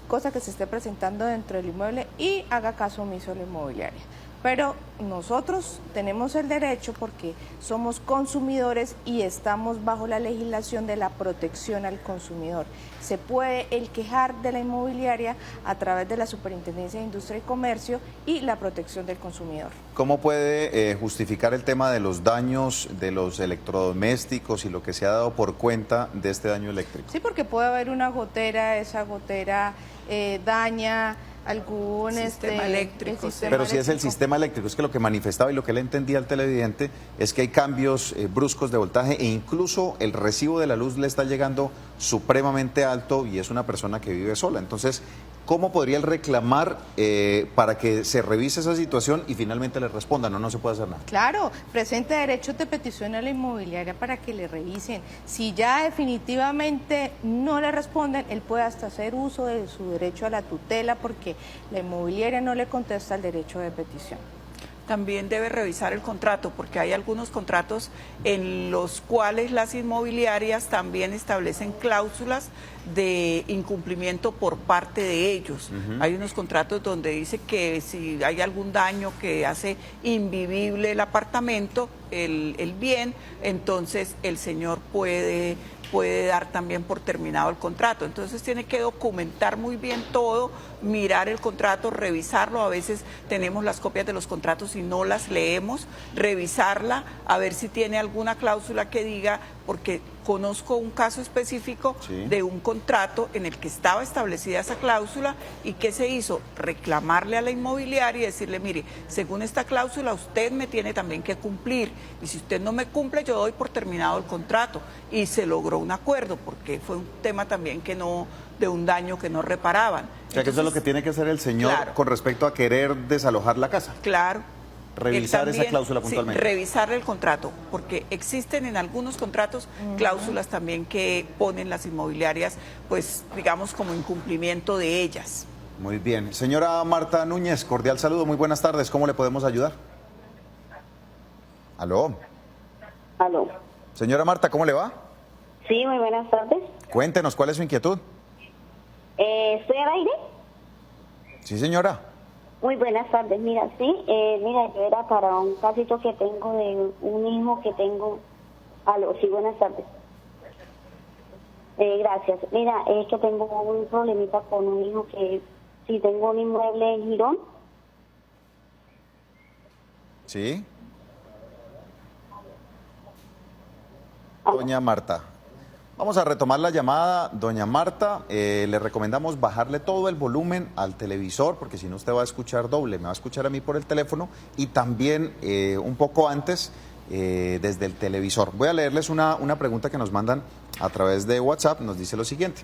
cosa que se esté presentando dentro del inmueble y haga caso omiso a la inmobiliaria. Pero nosotros tenemos el derecho porque somos consumidores y estamos bajo la legislación de la protección al consumidor. Se puede quejar de la inmobiliaria a través de la Superintendencia de Industria y Comercio y la protección del consumidor.
¿Cómo puede justificar el tema de los daños de los electrodomésticos y lo que se ha dado por cuenta de este daño eléctrico?
Sí, porque puede haber una gotera, esa gotera daña algún
sistema eléctrico.
Pero si es el sistema eléctrico, es que lo que manifestaba y lo que le entendía al televidente es que hay cambios bruscos de voltaje e incluso el recibo de la luz le está llegando supremamente alto y es una persona que vive sola. Entonces, ¿cómo podría él reclamar para que se revise esa situación y finalmente le respondan? No se puede hacer nada.
Claro, presente derechos de petición a la inmobiliaria para que le revisen. Si ya definitivamente no le responden, él puede hasta hacer uso de su derecho a la tutela porque la inmobiliaria no le contesta el derecho de petición.
También debe revisar el contrato, porque hay algunos contratos en los cuales las inmobiliarias también establecen cláusulas de incumplimiento por parte de ellos. Hay unos contratos donde dice que si hay algún daño que hace invivible el apartamento, el bien, entonces el señor puede dar también por terminado el contrato. Entonces tiene que documentar muy bien todo, mirar el contrato, revisarlo. A veces tenemos las copias de los contratos y no las leemos, revisarla, a ver si tiene alguna cláusula que diga, porque conozco un caso específico de un contrato en el que estaba establecida esa cláusula y ¿qué se hizo? Reclamarle a la inmobiliaria y decirle, mire, según esta cláusula usted me tiene también que cumplir y si usted no me cumple yo doy por terminado el contrato y se logró un acuerdo porque fue un tema también de un daño que no reparaban.
O sea, que eso es lo que tiene que hacer el señor con respecto a querer desalojar la casa.
Claro.
Revisar
también,
esa cláusula puntualmente.
Sí, revisar el contrato, porque existen en algunos contratos cláusulas también que ponen las inmobiliarias, pues digamos como incumplimiento de ellas.
Muy bien. Señora Marta Núñez, cordial saludo, muy buenas tardes. ¿Cómo le podemos ayudar? ¿Aló?
Aló.
Señora Marta, ¿cómo le va?
Sí, muy buenas tardes.
Cuéntenos, ¿cuál es su inquietud?
¿Estoy al aire?
Sí, señora.
Muy buenas tardes. Mira, yo era para un casito que tengo de un hijo que tengo. Aló, sí, buenas tardes. Gracias. Mira, es que tengo un problemita con un hijo que si tengo un inmueble en Girón.
Sí. Doña Marta, Vamos a retomar la llamada, doña Marta. Le recomendamos bajarle todo el volumen al televisor, porque si no usted va a escuchar doble, me va a escuchar a mí por el teléfono y también un poco antes desde el televisor. Voy a leerles una pregunta que nos mandan a través de WhatsApp. Nos dice lo siguiente: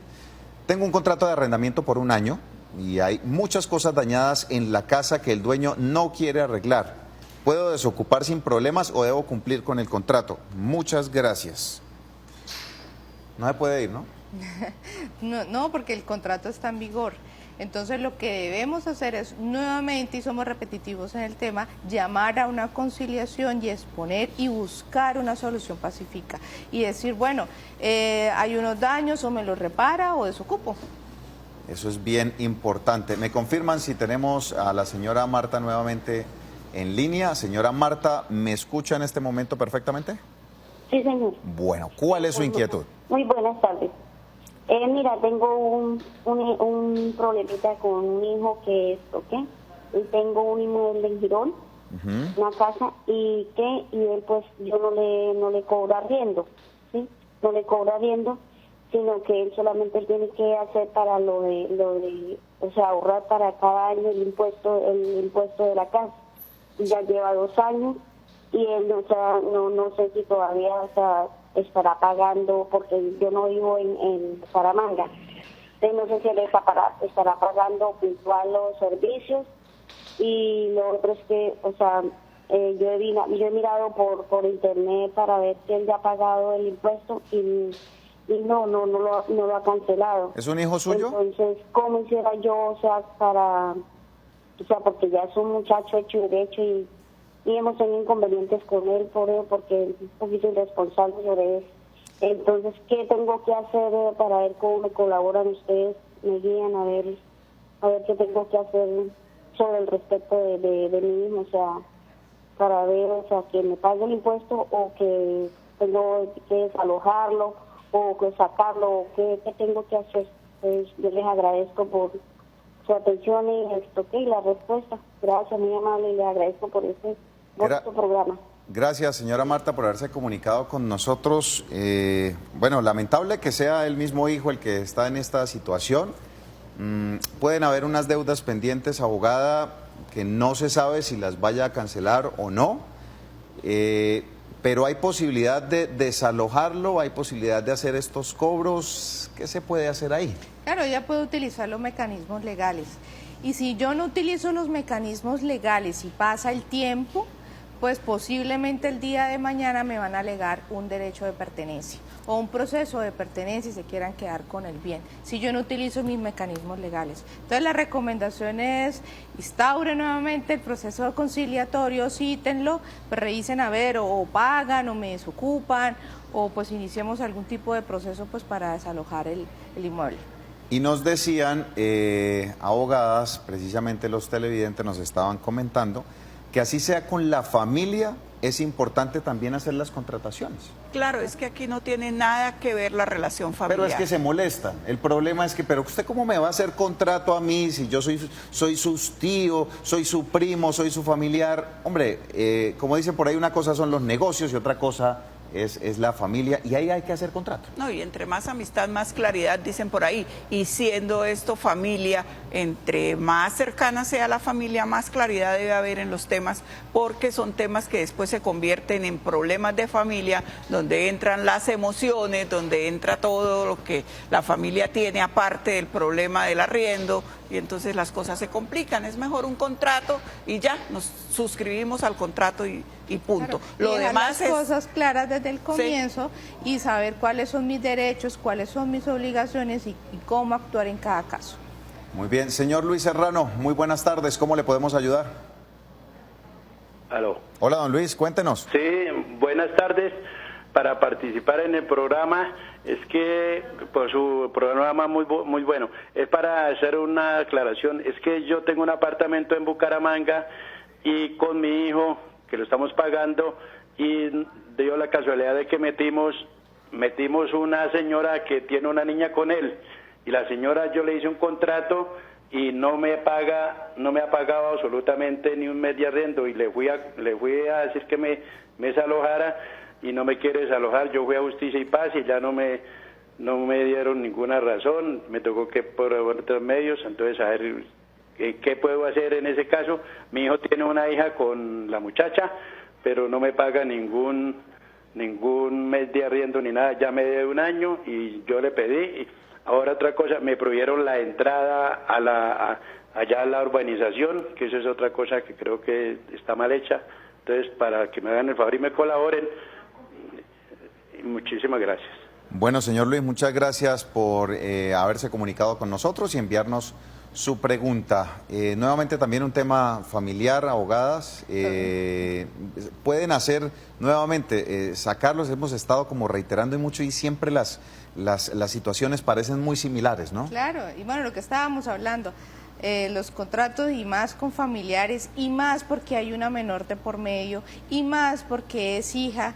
tengo un contrato de arrendamiento por 1 año y hay muchas cosas dañadas en la casa que el dueño no quiere arreglar. ¿Puedo desocupar sin problemas o debo cumplir con el contrato? Muchas gracias. No se puede ir, ¿no?
No, porque el contrato está en vigor. Entonces lo que debemos hacer es nuevamente, y somos repetitivos en el tema, llamar a una conciliación y exponer y buscar una solución pacífica. Y decir, bueno, hay unos daños, o me los repara o desocupo.
Eso es bien importante. ¿Me confirman si tenemos a la señora Marta nuevamente en línea? Señora Marta, ¿me escucha en este momento perfectamente?
Sí, señor.
Bueno, ¿cuál es su inquietud?
Muy buenas tardes. Mira, tengo un problemita con un hijo que es, y tengo un inmueble en Girón, una casa, y él pues yo no le cobro arriendo, ¿sí? No le cobro arriendo, sino que él solamente tiene que hacer para lo de, o sea, ahorrar para cada año el impuesto de la casa. Y ya lleva 2 años y él, o sea, no sé si todavía, o sea, estará pagando, porque yo no vivo en Saramanga. Entonces no sé si él estará pagando puntual los servicios. Y lo otro es que, o sea, yo he mirado por internet para ver si él ya ha pagado el impuesto y no lo ha cancelado.
¿Es un hijo suyo?
Entonces, ¿cómo hiciera yo, o sea, porque ya es un muchacho hecho y derecho y hemos tenido inconvenientes con él porque es un poquito irresponsable sobre eso. Entonces, ¿qué tengo que hacer para ver cómo me colaboran ustedes? Me guían a ver qué tengo que hacer sobre el respecto de mi hijo, o sea, para ver, o sea, que me pague el impuesto o que tengo que desalojarlo o que sacarlo o qué tengo que hacer. Pues yo les agradezco por su atención y la respuesta. Gracias, muy amable, y le agradezco por este programa.
Gracias, señora Marta, por haberse comunicado con nosotros. Bueno, lamentable que sea el mismo hijo el que está en esta situación. Pueden haber unas deudas pendientes, abogada, que no se sabe si las vaya a cancelar o no, pero hay posibilidad de desalojarlo, hay posibilidad de hacer estos cobros. ¿Qué se puede hacer ahí?
Claro, ella puede utilizar los mecanismos legales. Y si yo no utilizo los mecanismos legales y pasa el tiempo, pues posiblemente el día de mañana me van a alegar un derecho de pertenencia o un proceso de pertenencia y se quieran quedar con el bien, si yo no utilizo mis mecanismos legales. Entonces la recomendación es, instaure nuevamente el proceso conciliatorio, cítenlo, pues revisen a ver o pagan o me desocupan o pues iniciemos algún tipo de proceso pues para desalojar el inmueble.
Y nos decían, abogadas, precisamente los televidentes nos estaban comentando, que así sea con la familia, es importante también hacer las contrataciones.
Claro, es que aquí no tiene nada que ver la relación familiar.
Pero es que se molestan. El problema es que, pero usted cómo me va a hacer contrato a mí si yo soy su tío, soy su primo, soy su familiar. Hombre, como dicen por ahí, una cosa son los negocios y otra cosa es la familia, y ahí hay que hacer contrato.
No, y entre más amistad, más claridad, dicen por ahí, y siendo esto familia, entre más cercana sea la familia, más claridad debe haber en los temas, porque son temas que después se convierten en problemas de familia, donde entran las emociones, donde entra todo lo que la familia tiene aparte del problema del arriendo, y entonces las cosas se complican. Es mejor un contrato y ya, nos suscribimos al contrato y punto.
Claro,
lo demás
las cosas claras desde el comienzo, sí, y saber cuáles son mis derechos, cuáles son mis obligaciones y cómo actuar en cada caso.
Muy bien, señor Luis Serrano, muy buenas tardes, ¿cómo le podemos ayudar?
Aló.
Hola, don Luis, cuéntenos.
Sí, buenas tardes. Para participar en el programa, es que por su programa muy bueno, es para hacer una aclaración. Es que yo tengo un apartamento en Bucaramanga y con mi hijo, que lo estamos pagando, y dio la casualidad de que metimos una señora que tiene una niña con él, y la señora, yo le hice un contrato y no me ha pagado absolutamente ni un mes de arriendo, y le fui a decir que me desalojara y no me quiere desalojar. Yo fui a Justicia y Paz y ya no me no me dieron ninguna razón, me tocó que por otros medios, entonces a ver qué puedo hacer en ese caso. Mi hijo tiene una hija con la muchacha, pero no me paga ningún mes de arriendo ni nada, ya me debe 1 año y yo le pedí. Ahora otra cosa, me prohibieron la entrada allá a la urbanización, que eso es otra cosa que creo que está mal hecha. Entonces, para que me hagan el favor y me colaboren, muchísimas gracias.
Bueno, señor Luis, muchas gracias por haberse comunicado con nosotros y enviarnos su pregunta. Nuevamente también un tema familiar, abogadas. Pueden hacer nuevamente, sacarlos, hemos estado como reiterando y mucho y siempre las situaciones parecen muy similares, ¿no?
Claro, y bueno, lo que estábamos hablando, los contratos y más con familiares y más porque hay una menor de por medio y más porque es hija,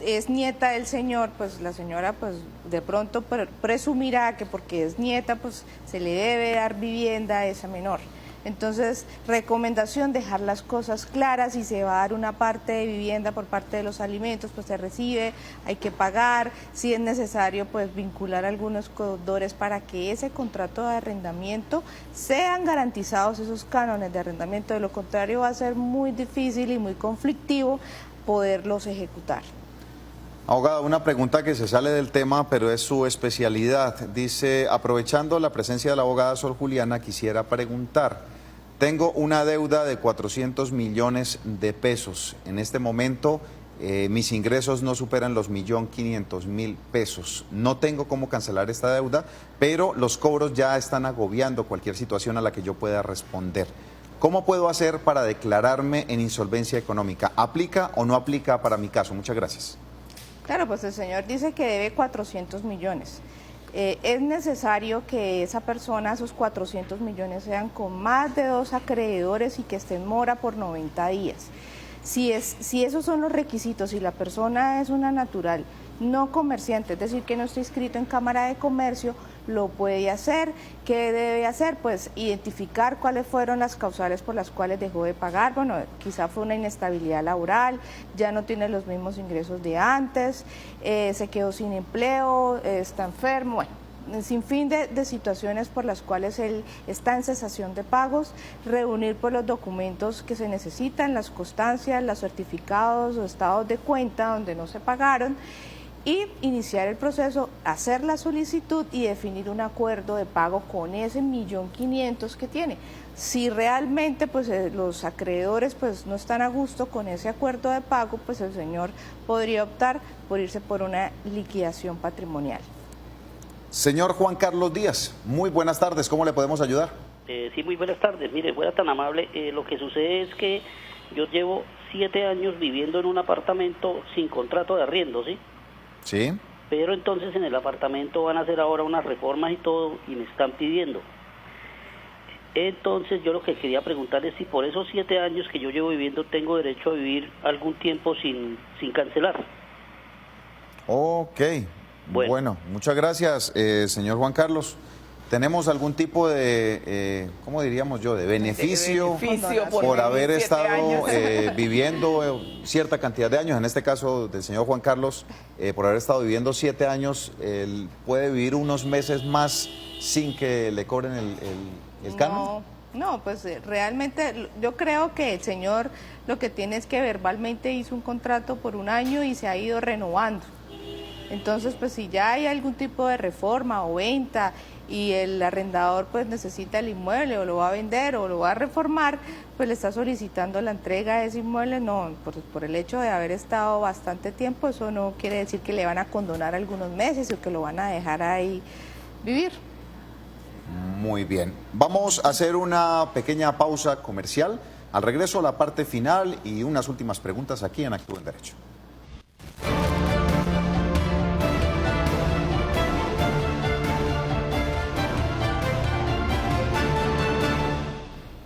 es nieta del señor, pues la señora pues de pronto presumirá que porque es nieta pues se le debe dar vivienda a esa menor. Entonces, recomendación, dejar las cosas claras. Si se va a dar una parte de vivienda por parte de los alimentos, pues se recibe, hay que pagar. Si es necesario, pues vincular a algunos codeudores para que ese contrato de arrendamiento sean garantizados esos cánones de arrendamiento. De lo contrario, va a ser muy difícil y muy conflictivo poderlos ejecutar.
Abogada, una pregunta que se sale del tema, pero es su especialidad. Dice, aprovechando la presencia de la abogada Sor Juliana, quisiera preguntar, tengo una deuda de 400 millones de pesos. En este momento, mis ingresos no superan los 1.500.000 pesos. No tengo cómo cancelar esta deuda, pero los cobros ya están agobiando cualquier situación a la que yo pueda responder. ¿Cómo puedo hacer para declararme en insolvencia económica? ¿Aplica o no aplica para mi caso? Muchas gracias.
Claro, pues el señor dice que debe 400 millones. Es necesario que esa persona, esos 400 millones, sean con más de 2 acreedores y que esté en mora por 90 días. Si esos son los requisitos y la persona es una natural, no comerciante, es decir, que no está inscrito en Cámara de Comercio, lo puede hacer. ¿Qué debe hacer? Pues identificar cuáles fueron las causales por las cuales dejó de pagar. Bueno, quizá fue una inestabilidad laboral, ya no tiene los mismos ingresos de antes, se quedó sin empleo, está enfermo, bueno, sin fin de situaciones por las cuales él está en cesación de pagos, reunir pues los documentos que se necesitan, las constancias, los certificados o estados de cuenta donde no se pagaron, y iniciar el proceso, hacer la solicitud y definir un acuerdo de pago con ese 1.500.000 que tiene. Si realmente pues los acreedores pues no están a gusto con ese acuerdo de pago, pues el señor podría optar por irse por una liquidación patrimonial.
Señor Juan Carlos Díaz, muy buenas tardes, ¿cómo le podemos ayudar?
Sí, muy buenas tardes. Mire, fuera tan amable, lo que sucede es que yo llevo 7 años viviendo en un apartamento sin contrato de arriendo, ¿sí?
Sí.
Pero entonces en el apartamento van a hacer ahora unas reformas y todo, y me están pidiendo. Entonces yo lo que quería preguntar es si por esos 7 años que yo llevo viviendo tengo derecho a vivir algún tiempo sin cancelar.
Ok, bueno muchas gracias, señor Juan Carlos. ¿Tenemos algún tipo de, cómo diríamos yo, de beneficio por haber estado viviendo cierta cantidad de años? En este caso del señor Juan Carlos, por haber estado viviendo 7 años, él puede vivir unos meses más sin que le cobren el canon.
No, pues realmente yo creo que el señor lo que tiene es que verbalmente hizo un contrato por 1 año y se ha ido renovando. Entonces, pues si ya hay algún tipo de reforma o venta y el arrendador pues necesita el inmueble o lo va a vender o lo va a reformar, pues le está solicitando la entrega de ese inmueble. No, por el hecho de haber estado bastante tiempo, eso no quiere decir que le van a condonar algunos meses o que lo van a dejar ahí vivir.
Muy bien, vamos a hacer una pequeña pausa comercial. Al regreso, la parte final y unas últimas preguntas aquí en Actúa en Derecho.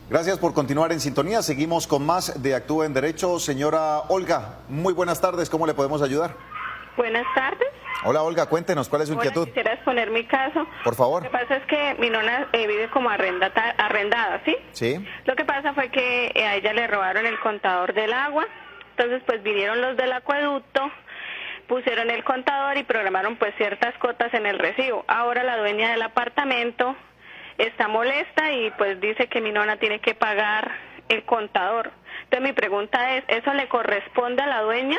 Gracias por continuar en sintonía. Seguimos con más de Actúa en Derecho. Señora Olga, muy buenas tardes. ¿Cómo le podemos ayudar?
Buenas tardes.
Hola Olga, cuéntenos, ¿cuál es su inquietud?
Quisiera exponer mi caso.
Por favor.
Lo que pasa es que mi nona vive como arrendada, ¿sí?
Sí.
Lo que pasa fue que a ella le robaron el contador del agua. Entonces pues vinieron los del acueducto, pusieron el contador y programaron pues ciertas cuotas en el recibo. Ahora la dueña del apartamento está molesta y pues dice que mi nona tiene que pagar el contador. Entonces mi pregunta es, ¿eso le corresponde a la dueña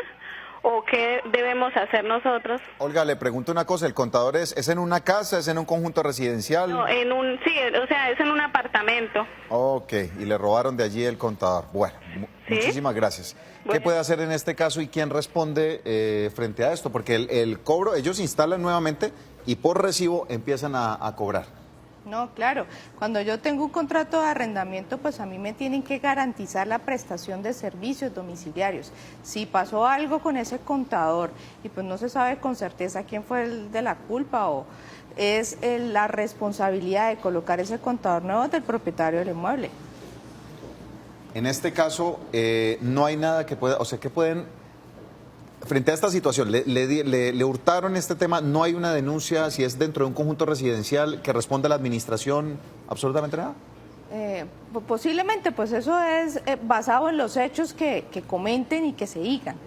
o qué debemos hacer nosotros?
Olga, le pregunto una cosa, ¿el contador es en una casa, es en un conjunto residencial?
No, sí, o sea, es en un apartamento.
Ok, y le robaron de allí el contador. Bueno, muchísimas gracias. Bueno. ¿Qué puede hacer en este caso y quién responde frente a esto? Porque el cobro, ellos instalan nuevamente y por recibo empiezan a cobrar.
No, claro. Cuando yo tengo un contrato de arrendamiento, pues a mí me tienen que garantizar la prestación de servicios domiciliarios. Si pasó algo con ese contador y pues no se sabe con certeza quién fue el de la culpa o es la responsabilidad de colocar ese contador nuevo del propietario del inmueble.
En este caso, no hay nada que pueda, o sea, que pueden... Frente a esta situación, le hurtaron este tema, ¿no hay una denuncia si es dentro de un conjunto residencial que responde a la administración? ¿Absolutamente nada?
Posiblemente, pues eso es basado en los hechos que comenten y que se digan.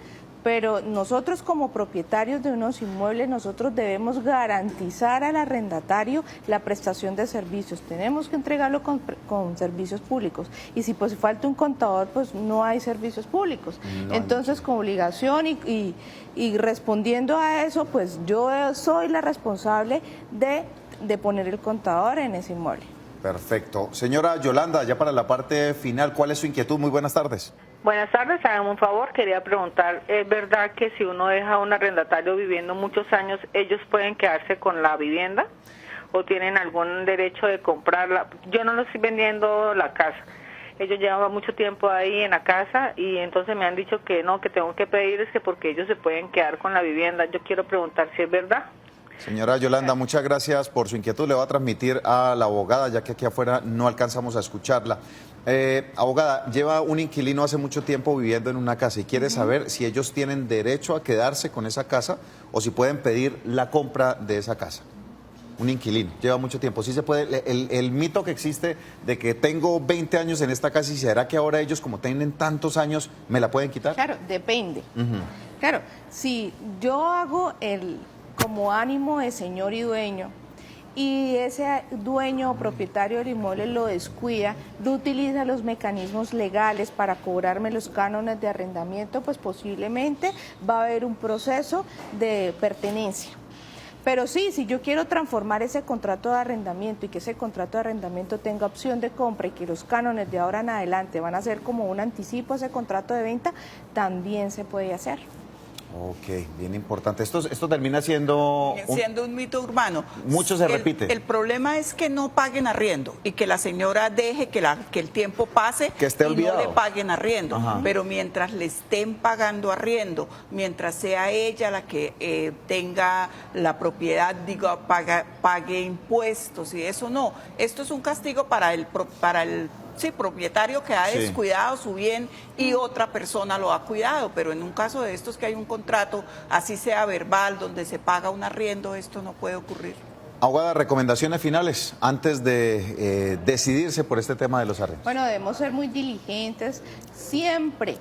Pero nosotros como propietarios de unos inmuebles, nosotros debemos garantizar al arrendatario la prestación de servicios. Tenemos que entregarlo con servicios públicos. Y si pues falta un contador, pues no hay servicios públicos. No, entonces, con obligación y respondiendo a eso, pues yo soy la responsable de poner el contador en ese inmueble.
Perfecto. Señora Yolanda, ya para la parte final, ¿cuál es su inquietud? Muy buenas tardes.
Buenas tardes, háganme un favor, quería preguntar, ¿es verdad que si uno deja a un arrendatario viviendo muchos años, ellos pueden quedarse con la vivienda o tienen algún derecho de comprarla? Yo no lo estoy vendiendo la casa, ellos llevan mucho tiempo ahí en la casa y entonces me han dicho que no, que tengo que pedirles que porque ellos se pueden quedar con la vivienda. Yo quiero preguntar si es verdad.
Señora Yolanda, muchas gracias por su inquietud. Le voy a transmitir a la abogada, ya que aquí afuera no alcanzamos a escucharla. Abogada, lleva un inquilino hace mucho tiempo viviendo en una casa y quiere saber si ellos tienen derecho a quedarse con esa casa o si pueden pedir la compra de esa casa. Un inquilino, lleva mucho tiempo. Sí se puede, el mito que existe de que tengo 20 años en esta casa y será que ahora ellos, como tienen tantos años, me la pueden quitar.
Claro, depende. Claro, si yo hago como ánimo de señor y dueño, y ese dueño o propietario del inmueble lo descuida, no utiliza los mecanismos legales para cobrarme los cánones de arrendamiento, pues posiblemente va a haber un proceso de pertenencia. Pero sí, si yo quiero transformar ese contrato de arrendamiento y que ese contrato de arrendamiento tenga opción de compra y que los cánones de ahora en adelante van a ser como un anticipo a ese contrato de venta, también se puede hacer.
Ok, bien importante. Esto termina siendo
un mito urbano.
Mucho se repite.
El problema es que no paguen arriendo y que la señora deje que el tiempo pase
que esté olvidado.
No le paguen arriendo. Ajá. Pero mientras le estén pagando arriendo, mientras sea ella la que tenga la propiedad, pague impuestos y eso no. Esto es un castigo para el propietario que ha descuidado su bien y otra persona lo ha cuidado, pero en un caso de estos que hay un contrato, así sea verbal, donde se paga un arriendo, esto no puede ocurrir.
Abogada, recomendaciones finales antes de decidirse por este tema de los arrendos.
Bueno, debemos ser muy diligentes, siempre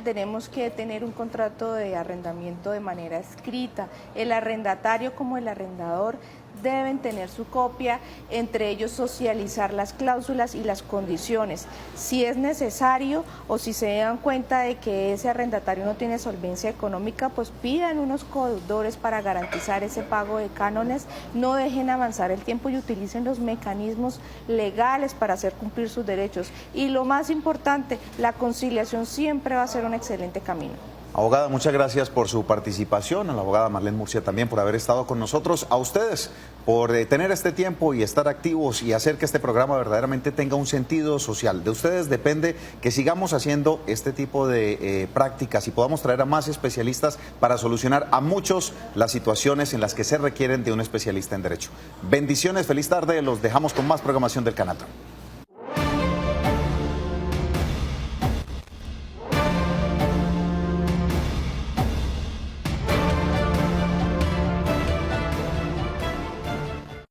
tenemos que tener un contrato de arrendamiento de manera escrita. El arrendatario como el arrendador deben tener su copia, entre ellos socializar las cláusulas y las condiciones. Si es necesario o si se dan cuenta de que ese arrendatario no tiene solvencia económica, pues pidan unos codeudores para garantizar ese pago de cánones, no dejen avanzar el tiempo y utilicen los mecanismos legales para hacer cumplir sus derechos. Y lo más importante, la conciliación siempre va a ser un excelente camino.
Abogada, muchas gracias por su participación, a la abogada Marlene Murcia también por haber estado con nosotros, a ustedes por tener este tiempo y estar activos y hacer que este programa verdaderamente tenga un sentido social. De ustedes depende que sigamos haciendo este tipo de prácticas y podamos traer a más especialistas para solucionar a muchos las situaciones en las que se requieren de un especialista en derecho. Bendiciones, feliz tarde, los dejamos con más programación del Canal Tro.